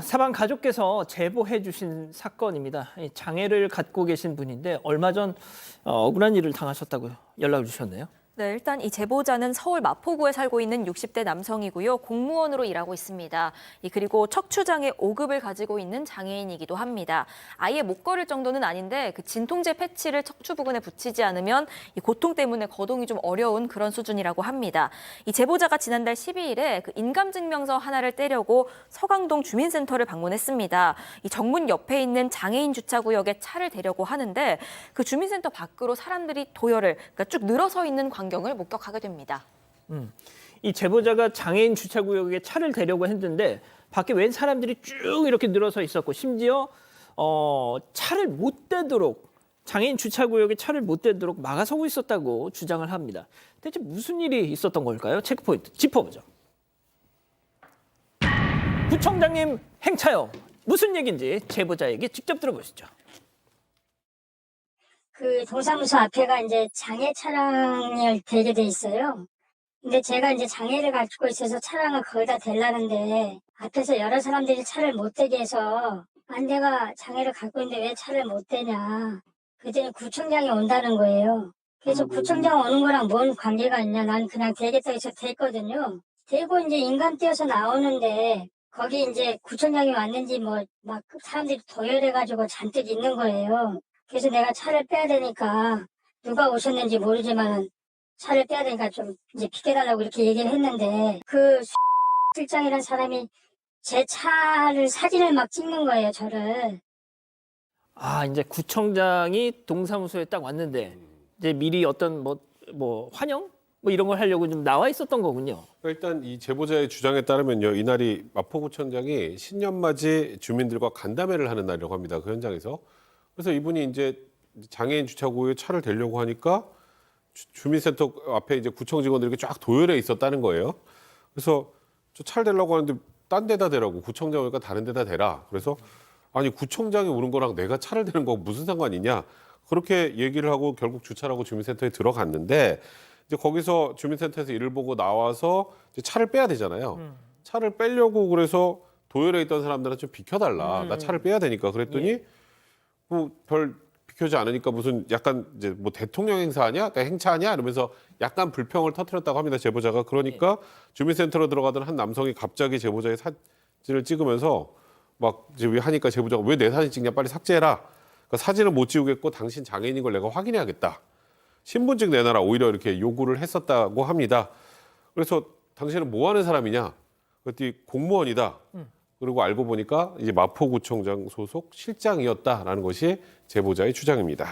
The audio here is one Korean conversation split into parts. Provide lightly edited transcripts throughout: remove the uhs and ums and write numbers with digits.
사방 가족께서 제보해 주신 사건입니다. 이 장애를 갖고 계신 분인데 얼마 전 억울한 일을 당하셨다고 연락을 주셨네요. 네, 일단 이 제보자는 서울 마포구에 살고 있는 60대 남성이고요. 공무원으로 일하고 있습니다. 그리고 척추장애 5급을 가지고 있는 장애인이기도 합니다. 아예 못 걸을 정도는 아닌데 그 진통제 패치를 척추 부근에 붙이지 않으면 이 고통 때문에 거동이 좀 어려운 그런 수준이라고 합니다. 이 제보자가 지난달 12일에 그 인감증명서 하나를 떼려고 서강동 주민센터를 방문했습니다. 이 정문 옆에 있는 장애인 주차구역에 차를 대려고 하는데 그 주민센터 밖으로 사람들이 도열을 그러니까 쭉 늘어서 있는 광경을 목격하게 됩니다. 이 제보자가 장애인 주차구역에 차를 대려고 했는데 밖에 웬 사람들이 쭉 이렇게 늘어서 있었고 심지어 차를 못 대도록 장애인 주차구역에 차를 못 대도록 막아서고 있었다고 주장을 합니다. 대체 무슨 일이 있었던 걸까요? 체크포인트 짚어보죠. 구청장님 행차요. 무슨 얘기인지 제보자에게 직접 들어보시죠. 그 동사무소 앞에가 이제 장애 차량을 대게 돼 있어요. 근데 제가 이제 장애를 갖고 있어서 차량을 거기다 대려는데 앞에서 여러 사람들이 차를 못 대게 해서 아니 내가 장애를 갖고 있는데 왜 차를 못 대냐. 그랬더니 구청장이 온다는 거예요. 그래서 구청장 오는 거랑 뭔 관계가 있냐. 난 그냥 대겠다고 해서 됐거든요. 대고 이제 인간 뛰어서 나오는데 거기 이제 구청장이 왔는지 뭐 막 사람들이 도열해가지고 잔뜩 있는 거예요. 그래서 내가 차를 빼야 되니까 누가 오셨는지 모르지만 차를 빼야 되니까 좀 이제 비켜달라고 이렇게 얘기를 했는데 그 실장이라는 사람이 제 차를 사진을 막 찍는 거예요, 저를. 이제 구청장이 동사무소에 딱 왔는데 이제 미리 어떤 뭐 환영 뭐 이런 걸 하려고 좀 나와 있었던 거군요. 일단 이 제보자의 주장에 따르면요, 이날이 마포구청장이 신년맞이 주민들과 간담회를 하는 날이라고 합니다. 그 현장에서. 그래서 이분이 이제 장애인 주차구역에 차를 대려고 하니까 주민센터 앞에 이제 구청 직원들이 쫙 도열해 있었다는 거예요. 그래서 저 차를 대려고 하는데 딴 데다 대라고, 구청장 오니까 다른 데다 대라. 그래서 아니 구청장이 오는 거랑 내가 차를 대는 거 무슨 상관이냐. 그렇게 얘기를 하고 결국 주차라고 주민센터에 들어갔는데 이제 거기서 주민센터에서 일을 보고 나와서 이제 차를 빼야 되잖아요. 차를 빼려고 그래서 도열해 있던 사람들한테 좀 비켜달라. 나 차를 빼야 되니까. 그랬더니 뭐 별 비켜지 않으니까 무슨 약간 이제 뭐 대통령 행사하냐, 행차하냐 이러면서 약간 불평을 터뜨렸다고 합니다. 제보자가. 그러니까 주민센터로 들어가던 한 남성이 갑자기 제보자의 사진을 찍으면서 막 이제 하니까 제보자가 왜 내 사진 찍냐, 빨리 삭제해라. 그러니까 사진을 못 지우겠고 당신 장애인인 걸 내가 확인해야겠다. 신분증 내놔라. 오히려 이렇게 요구를 했었다고 합니다. 그래서 당신은 뭐 하는 사람이냐? 그랬더니 공무원이다. 그리고 알고 보니까 이제 마포구청장 소속 실장이었다라는 것이 제보자의 주장입니다.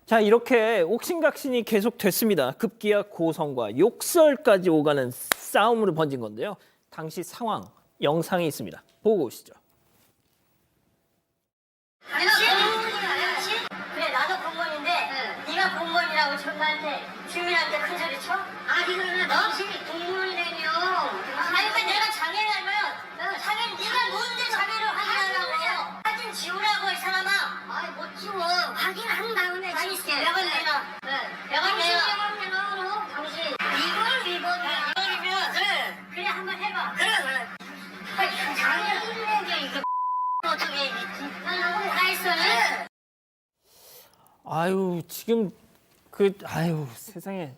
자, 이렇게 옥신각신이 계속됐습니다. 급기야 고성과 욕설까지 오가는 싸움으로 번진 건데요. 당시 상황, 영상이 있습니다. 보고 오시죠. 그래 나도 공무원인데 네가 공무원이라고 전화한테 주민한테 큰 소리 쳐? 아니 그러면 당신이 공무원이라며. 아니 근데 내가 장애라면 장애 네가 뭔데 장애를 확인하라고. 사진 지우라고 이 사람아. 아니 못 지워. 확인한 다음에 지울게. 명은 내놔. 명은 내놔. 당신 이걸 위반이야. 이거면 그래 한번 해봐. 그래. 장애 힘내게 이거 어떻게 다 했어? 지금 세상에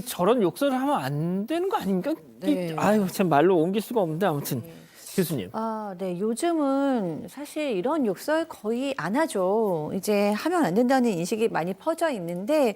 저런 욕설을 하면 안 되는 거 아닌가? 네. 참 말로 옮길 수가 없는데 아무튼 교수님. 네. 요즘은 사실 이런 욕설 거의 안 하죠. 이제 하면 안 된다는 인식이 많이 퍼져 있는데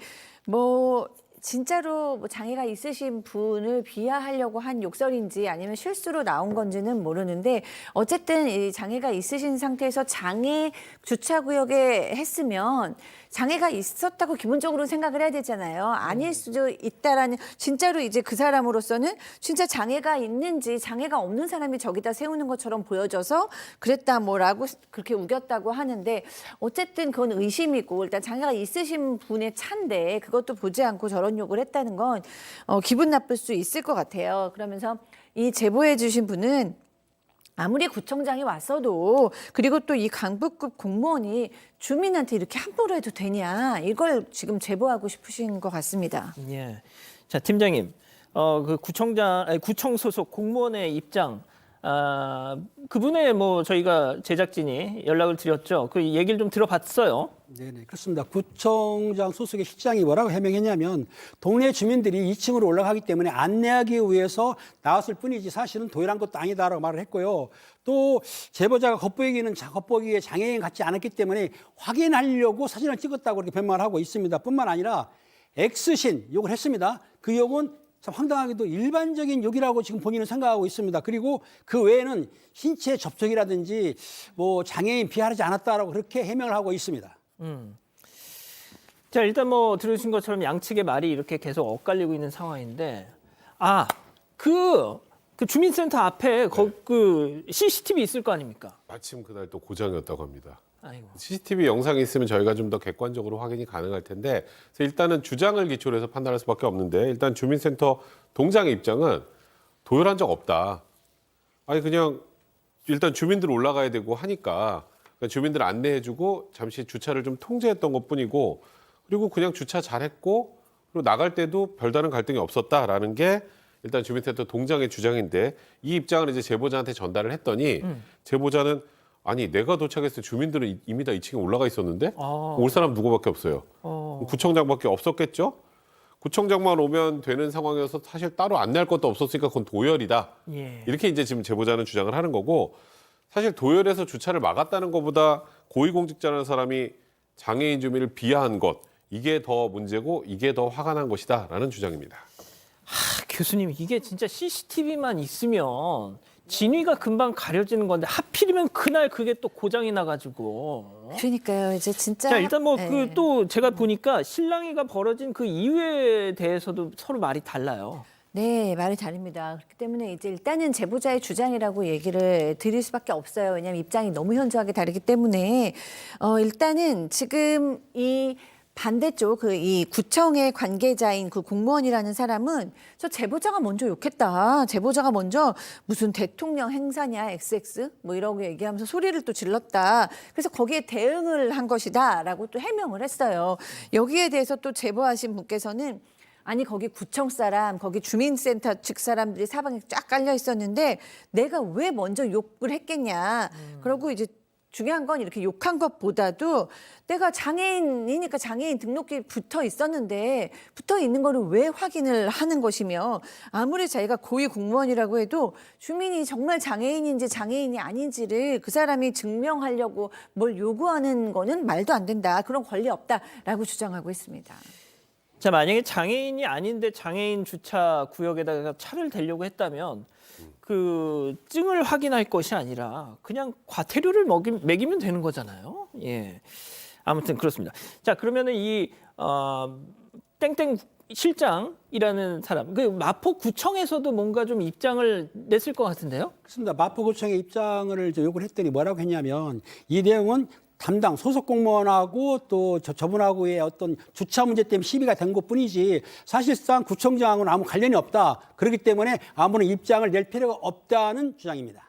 진짜로 장애가 있으신 분을 비하하려고 한 욕설인지 아니면 실수로 나온 건지는 모르는데 어쨌든 이 장애가 있으신 상태에서 장애 주차구역에 했으면 장애가 있었다고 기본적으로 생각을 해야 되잖아요. 아닐 수도 있다라는 진짜로 이제 그 사람으로서는 진짜 장애가 있는지 장애가 없는 사람이 저기다 세우는 것처럼 보여져서 그랬다 뭐라고 그렇게 우겼다고 하는데 어쨌든 그건 의심이고 일단 장애가 있으신 분의 차인데 그것도 보지 않고 저런 욕을 했다는 건 기분 나쁠 수 있을 것 같아요. 그러면서 이 제보해 주신 분은 아무리 구청장이 왔어도 그리고 또 이 간부급 공무원이 주민한테 이렇게 함부로 해도 되냐 이걸 지금 제보하고 싶으신 것 같습니다. 예. 자, 팀장님, 구청 소속 공무원의 입장 그분의 뭐 저희가 제작진이 연락을 드렸죠. 그 얘기를 좀 들어봤어요. 네네, 그렇습니다. 구청장 소속의 실장이 뭐라고 해명했냐면 동네 주민들이 2층으로 올라가기 때문에 안내하기 위해서 나왔을 뿐이지 사실은 도열한 것도 아니다라고 말을 했고요. 또 제보자가 겉보기에 장애인 같지 않았기 때문에 확인하려고 사진을 찍었다고 그렇게 변명을 하고 있습니다. 뿐만 아니라 X신 욕을 했습니다. 그 욕은 참 황당하게도 일반적인 욕이라고 지금 본인은 생각하고 있습니다. 그리고 그 외에는 신체 접촉이라든지 뭐 장애인 비하하지 않았다라고 그렇게 해명을 하고 있습니다. 자, 일단 뭐 들으신 것처럼 양측의 말이 이렇게 계속 엇갈리고 있는 상황인데, 그 주민센터 앞에 그 CCTV 있을 거 아닙니까? 마침 그날 또 고장이었다고 합니다. 아이고. CCTV 영상이 있으면 저희가 좀 더 객관적으로 확인이 가능할 텐데, 그래서 일단은 주장을 기초로 해서 판단할 수밖에 없는데, 일단 주민센터 동장의 입장은 도열한 적 없다. 아니 그냥 일단 주민들 올라가야 되고 하니까 주민들 안내해주고 잠시 주차를 좀 통제했던 것뿐이고, 그리고 그냥 주차 잘했고, 그리고 나갈 때도 별다른 갈등이 없었다라는 게 일단 주민센터 동장의 주장인데, 이 입장을 이제 제보자한테 전달을 했더니 제보자는 아니 내가 도착했을 때 주민들은 이미 다 2층에 올라가 있었는데 올 사람 누구밖에 없어요. 구청장밖에 없었겠죠. 구청장만 오면 되는 상황이어서 사실 따로 안내할 것도 없었으니까 그건 도열이다. 예. 이렇게 이제 지금 제보자는 주장을 하는 거고, 사실 도열에서 주차를 막았다는 것보다 고위공직자라는 사람이 장애인 주민을 비하한 것, 이게 더 문제고 이게 더 화가 난 것이다라는 주장입니다. 교수님, 이게 진짜 CCTV만 있으면 진위가 금방 가려지는 건데 하필이면 그날 그게 또 고장이 나가지고. 그러니까요. 이제 진짜. 자, 일단 뭐 네. 또 제가 보니까 실랑이가 벌어진 그 이유에 대해서도 서로 말이 달라요. 네, 말이 다릅니다. 그렇기 때문에 이제 일단은 제보자의 주장이라고 얘기를 드릴 수밖에 없어요. 왜냐하면 입장이 너무 현저하게 다르기 때문에 일단은 지금 이 반대쪽 이 구청의 관계자인 그 공무원이라는 사람은 저 제보자가 먼저 욕했다. 제보자가 먼저 무슨 대통령 행사냐 XX 뭐 이러고 얘기하면서 소리를 또 질렀다. 그래서 거기에 대응을 한 것이다라고 또 해명을 했어요. 여기에 대해서 또 제보하신 분께서는 아니 거기 구청 사람, 거기 주민센터 측 사람들이 사방에 쫙 깔려 있었는데 내가 왜 먼저 욕을 했겠냐. 그러고 이제 중요한 건 이렇게 욕한 것보다도 내가 장애인이니까 장애인 등록기 붙어 있었는데 붙어 있는 거를 왜 확인을 하는 것이며, 아무리 자기가 고위 공무원이라고 해도 주민이 정말 장애인인지 장애인이 아닌지를 그 사람이 증명하려고 뭘 요구하는 거는 말도 안 된다. 그런 권리 없다라고 주장하고 있습니다. 자, 만약에 장애인이 아닌데 장애인 주차 구역에다가 차를 대려고 했다면 그 증을 확인할 것이 아니라 그냥 과태료를 매기면 되는 거잖아요. 예. 아무튼 그렇습니다. 자, 그러면은 이 땡땡 실장이라는 사람, 그 마포구청에서도 뭔가 좀 입장을 냈을 것 같은데요. 그렇습니다. 마포구청의 입장을 이제 요구를 했더니 뭐라고 했냐면 이 내용은 담당 소속 공무원하고 또 저분하고의 어떤 주차 문제 때문에 시비가 된 것뿐이지 사실상 구청장하고는 아무 관련이 없다. 그렇기 때문에 아무런 입장을 낼 필요가 없다는 주장입니다.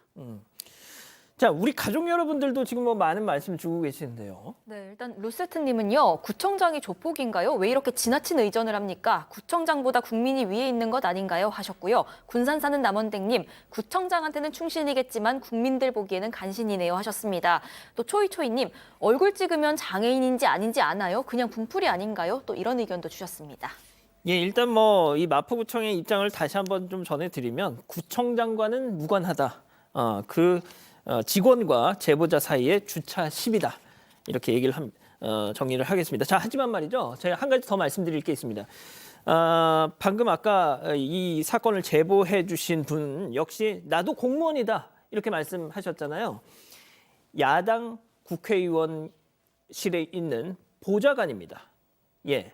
자, 우리 가족 여러분들도 지금 뭐 많은 말씀 주고 계시는데요. 네, 일단 루세트님은요, 구청장이 조폭인가요? 왜 이렇게 지나친 의전을 합니까? 구청장보다 국민이 위에 있는 것 아닌가요? 하셨고요. 군산 사는 남원땡님, 구청장한테는 충신이겠지만 국민들 보기에는 간신이네요. 하셨습니다. 또 초이초이님, 얼굴 찍으면 장애인인지 아닌지 아나요? 그냥 분풀이 아닌가요? 또 이런 의견도 주셨습니다. 예, 일단 뭐 이 마포구청의 입장을 다시 한번 좀 전해드리면 구청장과는 무관하다. 직원과 제보자 사이의 주차 시비다. 이렇게 얘기를 정리를 하겠습니다. 자, 하지만 말이죠. 제가 한 가지 더 말씀드릴 게 있습니다. 방금 아까 이 사건을 제보해 주신 분 역시 나도 공무원이다. 이렇게 말씀하셨잖아요. 야당 국회의원실에 있는 보좌관입니다. 예.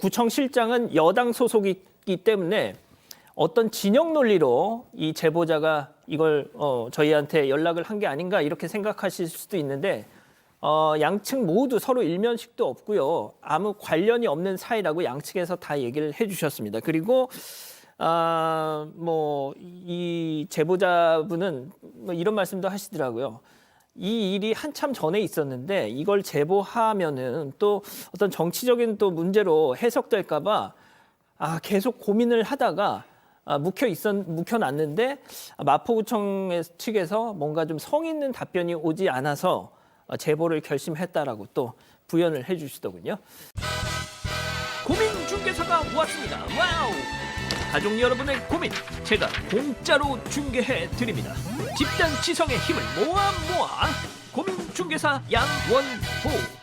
구청실장은 여당 소속이기 때문에 어떤 진영 논리로 이 제보자가 이걸 저희한테 연락을 한 게 아닌가 이렇게 생각하실 수도 있는데 양측 모두 서로 일면식도 없고요. 아무 관련이 없는 사이라고 양측에서 다 얘기를 해주셨습니다. 그리고 뭐 이 제보자분은 뭐 이런 말씀도 하시더라고요. 이 일이 한참 전에 있었는데 이걸 제보하면은 또 어떤 정치적인 또 문제로 해석될까 봐 계속 고민을 하다가 묵혀놨는데 마포구청 측에서 뭔가 좀 성 있는 답변이 오지 않아서 제보를 결심했다라고 또 부연을 해주시더군요. 고민 중개사가 왔습니다. 와우! 가족 여러분의 고민 제가 공짜로 중개해 드립니다. 집단 지성의 힘을 모아 고민 중개사 양원호.